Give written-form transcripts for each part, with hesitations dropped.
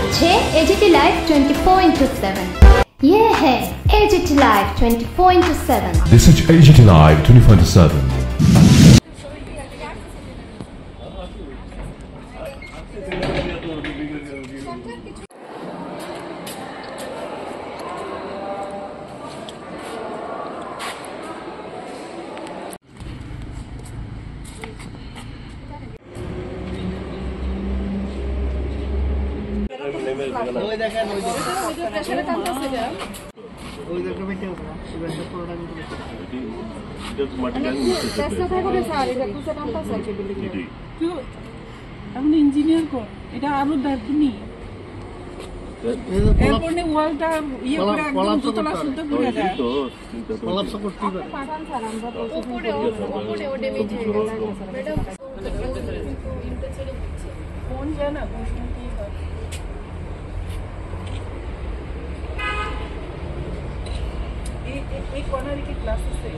হচ্ছে AGT live 24/7। ये है AGT Live 24/7। This is AGT Live 24/7। Engineer को এটা আরো দায়িত্বনি এরপরে ওয়ালটা ইয়ে করে একদম দোতলা শুদ্ধ করে দেয় তো কলাপস করতে পারে পাঠান স্যার আমরা উপরে ও ড্যামেজ হয়ে গেল ম্যাডাম ফোন জানা কোশ্চেন কি হয় এই কর্নারে কি ক্লাস আছে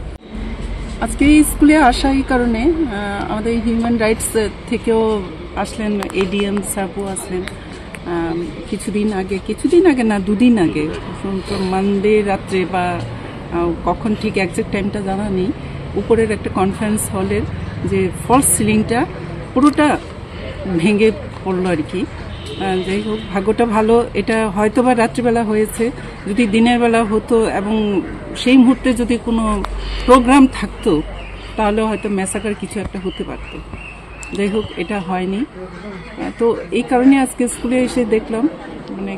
আজকে স্কুলে আসা এই কারণে আমাদের হিউম্যান রাইটস থেকেও আসলেন এডিএম সাবু আসলেন কিছুদিন আগে না দুদিন আগে মানডে রাত্রে বা কখন ঠিক একজ্যাক্ট টাইমটা জানা নেই উপরের একটা কনফারেন্স হলের যে ফলস সিলিংটা পুরোটা ভেঙে পড়লো আর কি যাই হোক ভাগ্যটা ভালো এটা হয়তো বা রাত্রিবেলা হয়েছে যদি দিনের বেলা হতো এবং সেই মুহূর্তে যদি কোনো প্রোগ্রাম থাকতো তাহলে হয়তো ম্যাসাকার কিছু একটা হতে পারতো যাই হোক এটা হয়নি তো এই কারণে আজকে স্কুলে এসে দেখলাম মানে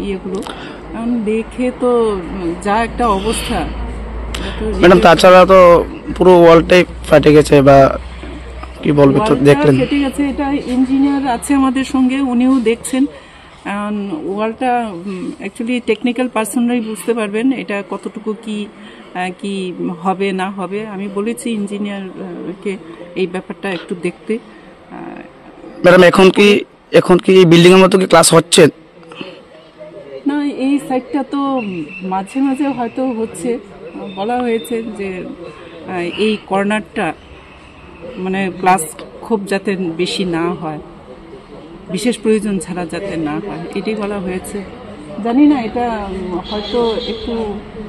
ইয়েগুলো কারণ দেখে তো যা একটা অবস্থা ম্যাডাম তাছাড়া তো পুরো ওয়ালটাই ফাটে গেছে বা কি বলবো তো দেখলেন ফেটে গেছে এটা ইঞ্জিনিয়ার আছে আমাদের সঙ্গে উনিও দেখছেন ওয়ালটা অ্যাকচুয়ালি টেকনিক্যাল পার্সনরাই বুঝতে পারবেন এটা কতটুকু কি হবে না হবে আমি বলেছি ইঞ্জিনিয়ারকে এই ব্যাপারটা একটু দেখতে ম্যাডাম এখন কি বিল্ডিং এর মতো কি ক্লাস হচ্ছে না এই সাইডটা তো মাঝে মাঝে হয়তো হচ্ছে বলা হয়েছে যে এই কর্নারটা মানে ক্লাস খুব যাতে বেশি না হয় বিশেষ প্রয়োজন ছাড়া যাতে না হয় এটাই বলা হয়েছে জানি না এটা হয়তো একটু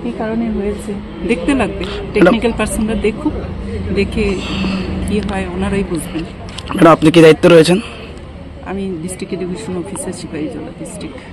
কি কারণে হয়েছে দেখতে লাগবে টেকনিক্যাল পার্সনরা দেখুক দেখে কি হয় ওনারাই বুঝবেন ম্যাডাম আপনি কি দায়িত্ব রয়েছেন আমি district education officer Sepahijala district